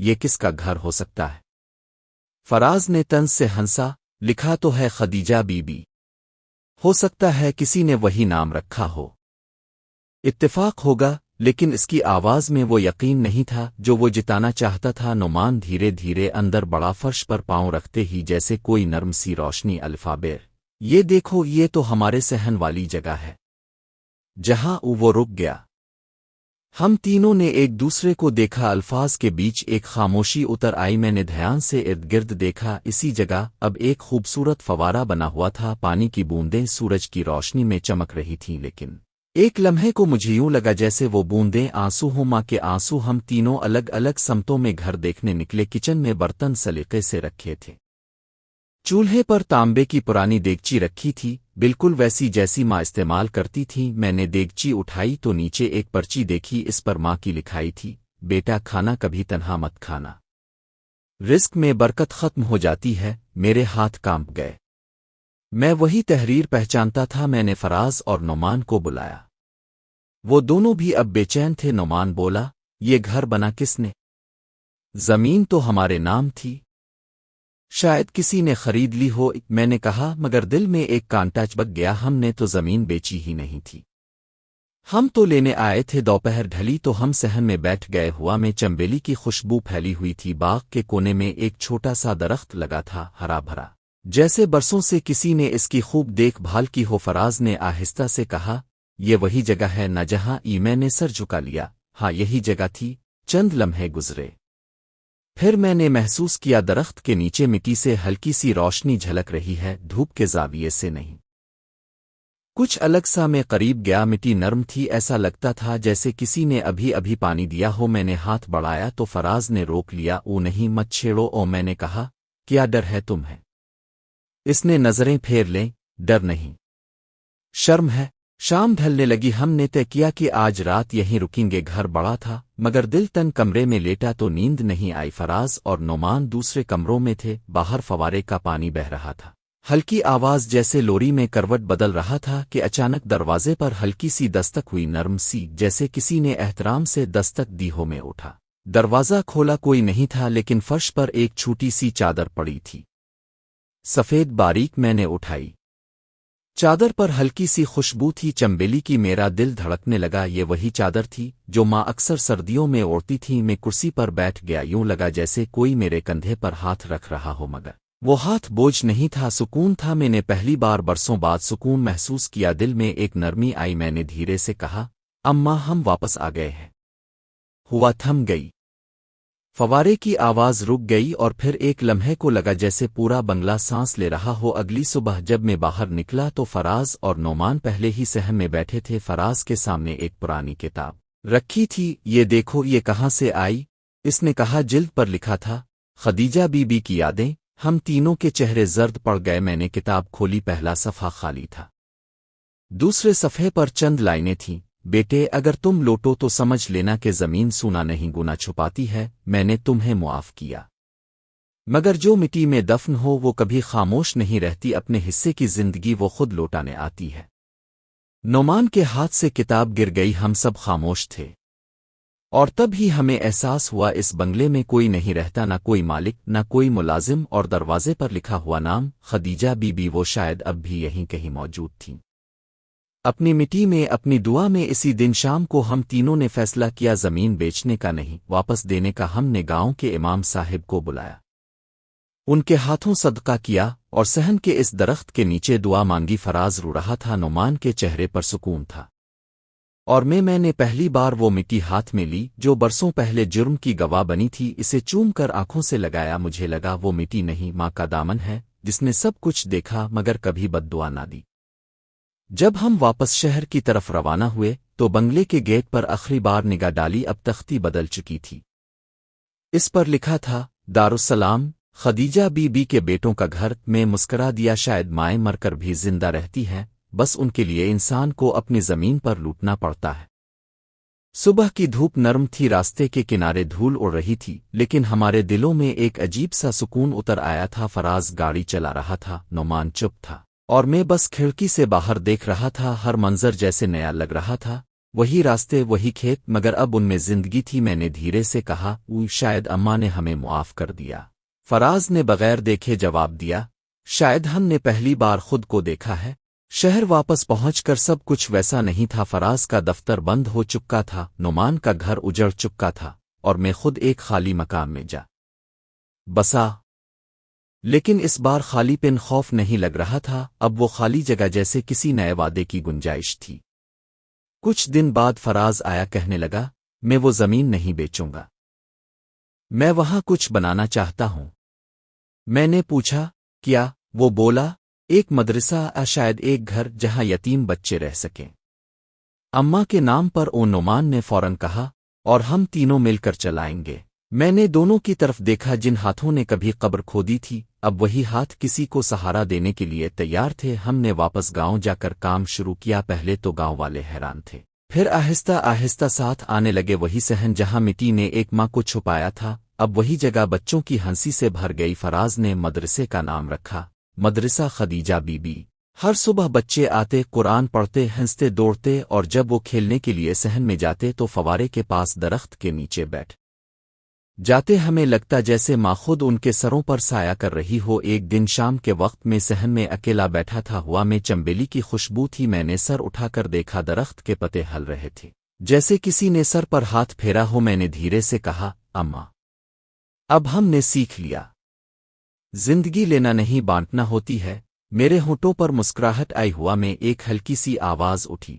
یہ کس کا گھر ہو سکتا ہے؟ فراز نے طنز سے ہنسا، لکھا تو ہے خدیجہ بی بی، ہو سکتا ہے کسی نے وہی نام رکھا ہو۔ اتفاق ہوگا، لیکن اس کی آواز میں وہ یقین نہیں تھا جو وہ جتانا چاہتا تھا۔ نعمان دھیرے دھیرے اندر بڑا، فرش پر پاؤں رکھتے ہی جیسے کوئی نرم سی روشنی الفابیر، یہ دیکھو، یہ تو ہمارے صحن والی جگہ ہے۔ جہاں وہ رک گیا، ہم تینوں نے ایک دوسرے کو دیکھا۔ الفاظ کے بیچ ایک خاموشی اتر آئی۔ میں نے دھیان سے ارد گرد دیکھا۔ اسی جگہ اب ایک خوبصورت فوارہ بنا ہوا تھا، پانی کی بوندیں سورج کی روشنی میں چمک رہی تھیں، لیکن ایک لمحے کو مجھے یوں لگا جیسے وہ بوندیں آنسو ہوں، ماں کے آنسو۔ ہم تینوں الگ الگ سمتوں میں گھر دیکھنے نکلے۔ کچن میں برتن سلیقے سے رکھے تھے، چولہے پر تانبے کی پرانی دیگچی رکھی تھی، بالکل ویسی جیسی ماں استعمال کرتی تھی۔ میں نے دیگچی اٹھائی تو نیچے ایک پرچی دیکھی، اس پر ماں کی لکھائی تھی، بیٹا کھانا کبھی تنہا مت کھانا، رزق میں برکت ختم ہو جاتی ہے۔ میرے ہاتھ کانپ گئے، میں وہی تحریر پہچانتا تھا۔ میں نے فراز اور نعمان کو بلایا، وہ دونوں بھی اب بے چین تھے۔ نعمان بولا، یہ گھر بنا کس نے؟ زمین تو ہمارے نام تھی، شاید کسی نے خرید لی ہو۔ میں نے کہا، مگر دل میں ایک کانٹا چبک گیا، ہم نے تو زمین بیچی ہی نہیں تھی، ہم تو لینے آئے تھے۔ دوپہر ڈھلی تو ہم صحن میں بیٹھ گئے، ہوا میں چنبیلی کی خوشبو پھیلی ہوئی تھی۔ باغ کے کونے میں ایک چھوٹا سا درخت لگا تھا، ہرا بھرا، جیسے برسوں سے کسی نے اس کی خوب دیکھ بھال کی ہو۔ فراز نے آہستہ سے کہا، یہ وہی جگہ ہے نہ جہاں میں نے سر جھکا لیا۔ ہاں یہی جگہ تھی۔ چند لمحے گزرے، پھر میں نے محسوس کیا درخت کے نیچے مٹی سے ہلکی سی روشنی جھلک رہی ہے، دھوپ کے زاویے سے نہیں، کچھ الگ سا۔ میں قریب گیا، مٹی نرم تھی، ایسا لگتا تھا جیسے کسی نے ابھی ابھی پانی دیا ہو۔ میں نے ہاتھ بڑھایا تو فراز نے روک لیا، او نہیں، مت چھیڑو۔ او میں نے کہا، کیا ڈر ہے تمہیں؟ اس نے نظریں پھیر لیں، ڈر نہیں، شرم ہے۔ شام ڈھلنے لگی، ہم نے طے کیا کہ آج رات یہیں رکیں گے۔ گھر بڑا تھا مگر دل تنگ، کمرے میں لیٹا تو نیند نہیں آئی۔ فراز اور نعمان دوسرے کمروں میں تھے، باہر فوارے کا پانی بہہ رہا تھا، ہلکی آواز جیسے لوری میں کروٹ بدل رہا تھا کہ اچانک دروازے پر ہلکی سی دستک ہوئی، نرم سی، جیسے کسی نے احترام سے دستک دی ہو۔ میں اٹھا، دروازہ کھولا، کوئی نہیں تھا، لیکن فرش پر ایک چھوٹی سی چادر پڑی تھی، سفید باریک۔ میں نے اٹھائی، چادر پر ہلکی سی خوشبو تھی، چنبیلی کی۔ میرا دل دھڑکنے لگا، یہ وہی چادر تھی جو ماں اکثر سردیوں میں اوڑھتی تھی۔ میں کرسی پر بیٹھ گیا، یوں لگا جیسے کوئی میرے کندھے پر ہاتھ رکھ رہا ہو، مگر وہ ہاتھ بوجھ نہیں تھا، سکون تھا۔ میں نے پہلی بار برسوں بعد سکون محسوس کیا، دل میں ایک نرمی آئی۔ میں نے دھیرے سے کہا، اماں ہم واپس آ گئے ہیں۔ ہوا تھم گئی، فوارے کی آواز رک گئی، اور پھر ایک لمحے کو لگا جیسے پورا بنگلہ سانس لے رہا ہو۔ اگلی صبح جب میں باہر نکلا تو فراز اور نعمان پہلے ہی صحن میں بیٹھے تھے۔ فراز کے سامنے ایک پرانی کتاب رکھی تھی، یہ دیکھو، یہ کہاں سے آئی؟ اس نے کہا، جلد پر لکھا تھا، خدیجہ بی بی کی یادیں۔ ہم تینوں کے چہرے زرد پڑ گئے۔ میں نے کتاب کھولی، پہلا صفحہ خالی تھا، دوسرے صفحے پر چند لائنیں تھیں، بیٹے اگر تم لوٹو تو سمجھ لینا کہ زمین سونا نہیں گنا چھپاتی ہے، میں نے تمہیں معاف کیا، مگر جو مٹی میں دفن ہو وہ کبھی خاموش نہیں رہتی، اپنے حصے کی زندگی وہ خود لوٹانے آتی ہے۔ نعمان کے ہاتھ سے کتاب گر گئی، ہم سب خاموش تھے، اور تب ہی ہمیں احساس ہوا اس بنگلے میں کوئی نہیں رہتا، نہ کوئی مالک، نہ کوئی ملازم، اور دروازے پر لکھا ہوا نام خدیجہ بی بی وہ شاید اب بھی یہیں کہیں موجود تھیں، اپنی مٹی میں، اپنی دعا میں۔ اسی دن شام کو ہم تینوں نے فیصلہ کیا، زمین بیچنے کا نہیں، واپس دینے کا۔ ہم نے گاؤں کے امام صاحب کو بلایا، ان کے ہاتھوں صدقہ کیا، اور صحن کے اس درخت کے نیچے دعا مانگی۔ فراز رو رہا تھا، نعمان کے چہرے پر سکون تھا، اور میں نے پہلی بار وہ مٹی ہاتھ میں لی جو برسوں پہلے جرم کی گواہ بنی تھی۔ اسے چوم کر آنکھوں سے لگایا، مجھے لگا وہ مٹی نہیں، ماں کا دامن ہے جس نے سب کچھ دیکھا مگر کبھی بد دعا نہ دی۔ جب ہم واپس شہر کی طرف روانہ ہوئے تو بنگلے کے گیٹ پر آخری بار نگاہ ڈالی، اب تختی بدل چکی تھی، اس پر لکھا تھا، دارالسلام، خدیجہ بی بی کے بیٹوں کا گھر۔ میں مسکرا دیا، شاید مائیں مر کر بھی زندہ رہتی ہیں، بس ان کے لیے انسان کو اپنی زمین پر لوٹنا پڑتا ہے۔ صبح کی دھوپ نرم تھی، راستے کے کنارے دھول اڑ رہی تھی، لیکن ہمارے دلوں میں ایک عجیب سا سکون اتر آیا تھا۔ فراز گاڑی چلا رہا تھا، نعمان چپ تھا، اور میں بس کھڑکی سے باہر دیکھ رہا تھا۔ ہر منظر جیسے نیا لگ رہا تھا، وہی راستے وہی کھیت، مگر اب ان میں زندگی تھی۔ میں نے دھیرے سے کہا، شاید اماں نے ہمیں معاف کر دیا۔ فراز نے بغیر دیکھے جواب دیا، شاید ہم نے پہلی بار خود کو دیکھا ہے۔ شہر واپس پہنچ کر سب کچھ ویسا نہیں تھا۔ فراز کا دفتر بند ہو چکا تھا، نعمان کا گھر اجڑ چکا تھا، اور میں خود ایک خالی مقام میں جا بسا۔ لیکن اس بار خالی پن خوف نہیں لگ رہا تھا، اب وہ خالی جگہ جیسے کسی نئے وعدے کی گنجائش تھی۔ کچھ دن بعد فراز آیا، کہنے لگا، میں وہ زمین نہیں بیچوں گا، میں وہاں کچھ بنانا چاہتا ہوں۔ میں نے پوچھا، کیا؟ وہ بولا، ایک مدرسہ، شاید ایک گھر جہاں یتیم بچے رہ سکیں۔ اماں کے نام پر۔ نعمان نے فوراً کہا، اور ہم تینوں مل کر چلائیں گے۔ میں نے دونوں کی طرف دیکھا جن ہاتھوں نے کبھی قبر کھودی تھی، اب وہی ہاتھ کسی کو سہارا دینے کے لیے تیار تھے۔ ہم نے واپس گاؤں جا کر کام شروع کیا۔ پہلے تو گاؤں والے حیران تھے، پھر آہستہ آہستہ ساتھ آنے لگے۔ وہی صحن جہاں مٹی نے ایک ماں کو چھپایا تھا، اب وہی جگہ بچوں کی ہنسی سے بھر گئی۔ فراز نے مدرسے کا نام رکھا، مدرسہ خدیجہ بی بی۔ ہر صبح بچے آتے، قرآن پڑھتے، ہنستے دوڑتے، اور جب وہ کھیلنے کے لیے صحن میں جاتے تو فوارے کے پاس درخت کے نیچے بیٹھ جاتے۔ ہمیں لگتا جیسے ماں خود ان کے سروں پر سایہ کر رہی ہو۔ ایک دن شام کے وقت میں صحن میں اکیلا بیٹھا تھا، ہوا میں چنبیلی کی خوشبو تھی۔ میں نے سر اٹھا کر دیکھا، درخت کے پتے ہل رہے تھے جیسے کسی نے سر پر ہاتھ پھیرا ہو۔ میں نے دھیرے سے کہا، اماں، اب ہم نے سیکھ لیا، زندگی لینا نہیں بانٹنا ہوتی ہے۔ میرے ہونٹوں پر مسکراہٹ آئی، ہوا میں ایک ہلکی سی آواز اٹھی،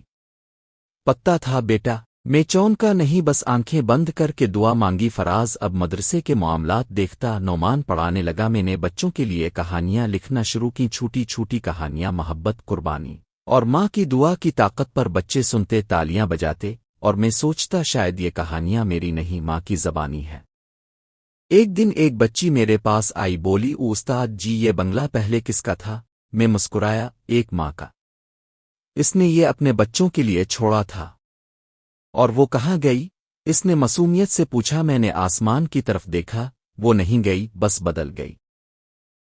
پتا تھا بیٹا؟ میں چونکا نہیں، بس آنکھیں بند کر کے دعا مانگی۔ فراز اب مدرسے کے معاملات دیکھتا، نعمان پڑھانے لگا۔ میں نے بچوں کے لیے کہانیاں لکھنا شروع کی، چھوٹی چھوٹی کہانیاں، محبت، قربانی اور ماں کی دعا کی طاقت پر۔ بچے سنتے، تالیاں بجاتے، اور میں سوچتا شاید یہ کہانیاں میری نہیں، ماں کی زبانی ہے۔ ایک دن ایک بچی میرے پاس آئی، بولی، استاد جی یہ بنگلہ پہلے کس کا تھا؟ میں مسکرایا، ایک ماں کا، اس نے یہ اپنے بچوں کے لیے چھوڑا تھا۔ اور وہ کہاں گئی؟ اس نے معصومیت سے پوچھا۔ میں نے آسمان کی طرف دیکھا، وہ نہیں گئی، بس بدل گئی،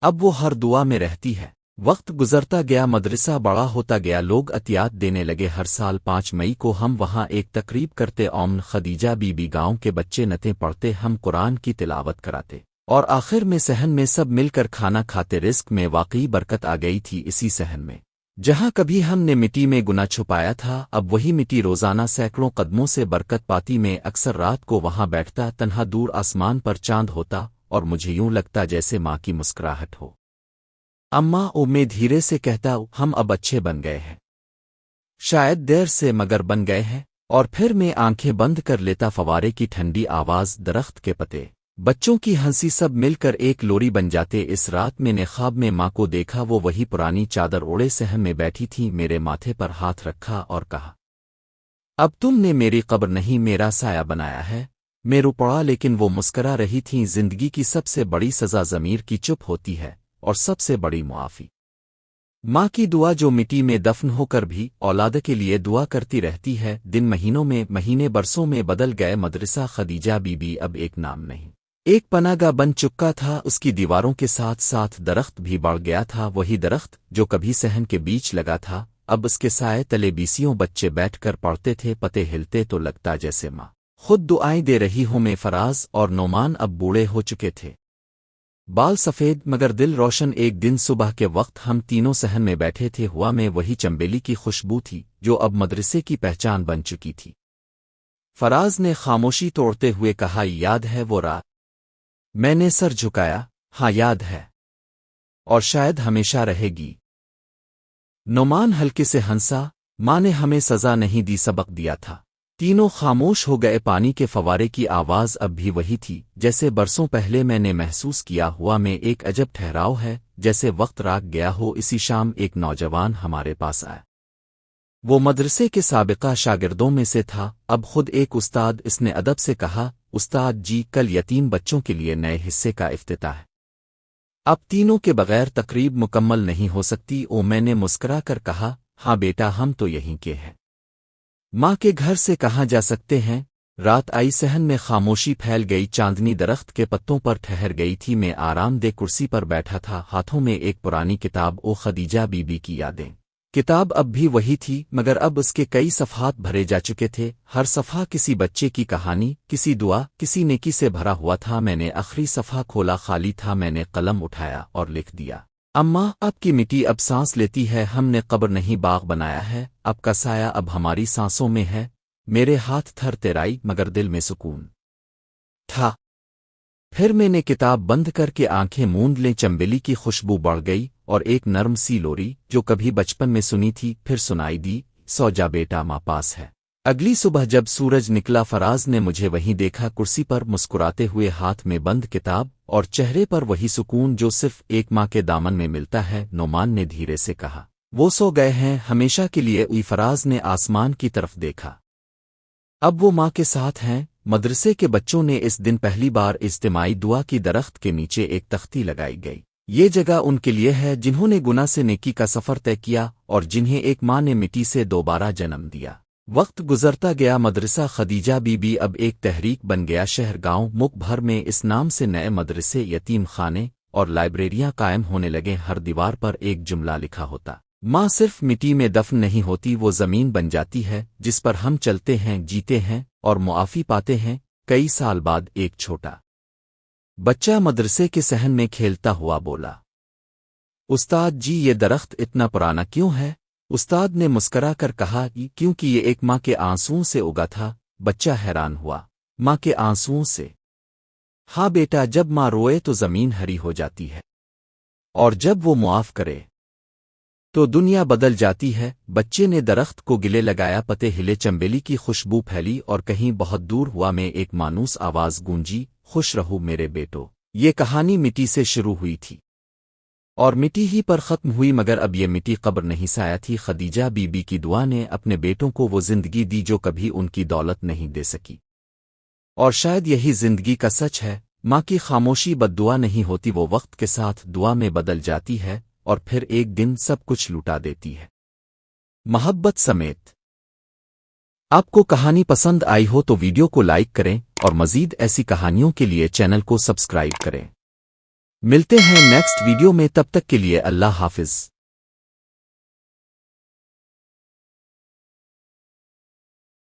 اب وہ ہر دعا میں رہتی ہے۔ وقت گزرتا گیا، مدرسہ بڑا ہوتا گیا، لوگ عطیات دینے لگے۔ ہر سال 5 مئی کو ہم وہاں ایک تقریب کرتے، خدیجہ بی بی، گاؤں کے بچے نعتیں پڑھتے، ہم قرآن کی تلاوت کراتے، اور آخر میں صحن میں سب مل کر کھانا کھاتے۔ رزق میں واقعی برکت آ گئی تھی اسی صحن میں، جہاں کبھی ہم نے مٹی میں گناہ چھپایا تھا، اب وہی مٹی روزانہ سینکڑوں قدموں سے برکت پاتی۔ میں اکثر رات کو وہاں بیٹھتا، تنہا، دور آسمان پر چاند ہوتا، اور مجھے یوں لگتا جیسے ماں کی مسکراہٹ ہو۔ اماں، میں دھیرے سے کہتا، ہم اب اچھے بن گئے ہیں، شاید دیر سے مگر بن گئے ہیں۔ اور پھر میں آنکھیں بند کر لیتا، فوارے کی ٹھنڈی آواز، درخت کے پتے، بچوں کی ہنسی، سب مل کر ایک لوری بن جاتے۔ اس رات میں نے خواب میں ماں کو دیکھا، وہ وہی پرانی چادر اوڑے صحن میں بیٹھی تھی، میرے ماتھے پر ہاتھ رکھا اور کہا، اب تم نے میری قبر نہیں، میرا سایہ بنایا ہے۔ میں رو پڑا، لیکن وہ مسکرا رہی تھیں۔ زندگی کی سب سے بڑی سزا ضمیر کی چپ ہوتی ہے، اور سب سے بڑی معافی ماں کی دعا، جو مٹی میں دفن ہو کر بھی اولاد کے لیے دعا کرتی رہتی ہے۔ دن مہینوں میں، مہینے برسوں میں بدل گئے۔ مدرسہ خدیجہ بی بی اب ایک نام نہیں، ایک پناہ گاہ بن چکا تھا۔ اس کی دیواروں کے ساتھ ساتھ درخت بھی بڑھ گیا تھا، وہی درخت جو کبھی صحن کے بیچ لگا تھا، اب اس کے سائے تلے 20 بچے بیٹھ کر پڑھتے تھے۔ پتے ہلتے تو لگتا جیسے ماں خود دعائیں دے رہی ہوں۔ میں، فراز اور نعمان اب بوڑھے ہو چکے تھے، بال سفید مگر دل روشن۔ ایک دن صبح کے وقت ہم تینوں صحن میں بیٹھے تھے، ہوا میں وہی چنبیلی کی خوشبو تھی جو اب مدرسے کی پہچان بن چکی تھی۔ فراز نے خاموشی توڑتے ہوئے کہا، یاد ہے وہ رات؟ میں نے سر جھکایا، ہاں یاد ہے، اور شاید ہمیشہ رہے گی۔ نعمان ہلکے سے ہنسا، ماں نے ہمیں سزا نہیں دی، سبق دیا تھا۔ تینوں خاموش ہو گئے۔ پانی کے فوارے کی آواز اب بھی وہی تھی جیسے برسوں پہلے میں نے محسوس کیا ہوا۔ میں ایک عجب ٹھہراؤ ہے، جیسے وقت راک گیا ہو۔ اسی شام ایک نوجوان ہمارے پاس آیا، وہ مدرسے کے سابقہ شاگردوں میں سے تھا، اب خود ایک استاد۔ اس نے ادب سے کہا، استاد جی، کل یتیم بچوں کے لیے نئے حصے کا افتتاح ہے، اب تینوں کے بغیر تقریب مکمل نہیں ہو سکتی۔ میں نے مسکرا کر کہا، ہاں بیٹا، ہم تو یہیں کے ہیں، ماں کے گھر سے کہاں جا سکتے ہیں؟ رات آئی، صحن میں خاموشی پھیل گئی، چاندنی درخت کے پتوں پر ٹھہر گئی تھی۔ میں آرام دہ کرسی پر بیٹھا تھا، ہاتھوں میں ایک پرانی کتاب، خدیجہ بی بی کی یادیں۔ کتاب اب بھی وہی تھی مگر اب اس کے کئی صفحات بھرے جا چکے تھے، ہر صفحہ کسی بچے کی کہانی، کسی دعا، کسی نیکی سے بھرا ہوا تھا۔ میں نے آخری صفحہ کھولا، خالی تھا۔ میں نے قلم اٹھایا اور لکھ دیا، اماں اب کی مٹی اب سانس لیتی ہے، ہم نے قبر نہیں باغ بنایا ہے، اب کا سایہ اب ہماری سانسوں میں ہے۔ میرے ہاتھ تھر تیرائی مگر دل میں سکون تھا۔ پھر میں نے کتاب بند کر کے آنکھیں موند لیں، چمبیلی کی خوشبو بڑھ گئی اور ایک نرم سی لوری جو کبھی بچپن میں سنی تھی پھر سنائی دی، سو جا بیٹا ماں پاس ہے۔ اگلی صبح جب سورج نکلا فراز نے مجھے وہیں دیکھا، کرسی پر مسکراتے ہوئے، ہاتھ میں بند کتاب اور چہرے پر وہی سکون جو صرف ایک ماں کے دامن میں ملتا ہے۔ نعمان نے دھیرے سے کہا، وہ سو گئے ہیں ہمیشہ کے لیے۔ فراز نے آسمان کی طرف دیکھا، اب وہ ماں کے ساتھ ہیں۔ مدرسے کے بچوں نے اس دن پہلی بار اجتماعی دعا کی درخت کے نیچے ایک تختی لگائی گئی۔ یہ جگہ ان کے لیے ہے جنہوں نے گناہ سے نیکی کا سفر طے کیا اور جنہیں ایک ماں نے مٹی سے دوبارہ جنم دیا۔ وقت گزرتا گیا، مدرسہ خدیجہ بی بی اب ایک تحریک بن گیا۔ شہر گاؤں ملک بھر میں اس نام سے نئے مدرسے، یتیم خانے اور لائبریریاں قائم ہونے لگے۔ ہر دیوار پر ایک جملہ لکھا ہوتا، ماں صرف مٹی میں دفن نہیں ہوتی، وہ زمین بن جاتی ہے جس پر ہم چلتے ہیں، جیتے ہیں اور معافی پاتے ہیں۔ کئی سال بعد ایک چھوٹا بچہ مدرسے کے صحن میں کھیلتا ہوا بولا، استاد جی یہ درخت اتنا پرانا کیوں ہے؟ استاد نے مسکرا کر کہا، کیونکہ یہ ایک ماں کے آنسوؤں سے اگا تھا۔ بچہ حیران ہوا، ماں کے آنسوؤں سے؟ ہاں بیٹا، جب ماں روئے تو زمین ہری ہو جاتی ہے اور جب وہ معاف کرے تو دنیا بدل جاتی ہے۔ بچے نے درخت کو گلے لگایا، پتے ہلے، چمبیلی کی خوشبو پھیلی اور کہیں بہت دور ہوا میں ایک مانوس آواز گونجی، خوش رہو میرے بیٹو۔ یہ کہانی مٹی سے شروع ہوئی تھی اور مٹی ہی پر ختم ہوئی، مگر اب یہ مٹی قبر نہیں سایہ تھی۔ خدیجہ بی بی کی دعا نے اپنے بیٹوں کو وہ زندگی دی جو کبھی ان کی دولت نہیں دے سکی، اور شاید یہی زندگی کا سچ ہے۔ ماں کی خاموشی بد دعا نہیں ہوتی، وہ وقت کے ساتھ دعا میں بدل جاتی ہے اور پھر ایک دن سب کچھ لوٹا دیتی ہے، محبت سمیت۔ آپ کو کہانی پسند آئی ہو تو ویڈیو کو لائک کریں اور مزید ایسی کہانیوں کے لیے چینل کو سبسکرائب کریں۔ ملتے ہیں نیکسٹ ویڈیو میں، تب تک کے لیے اللہ حافظ۔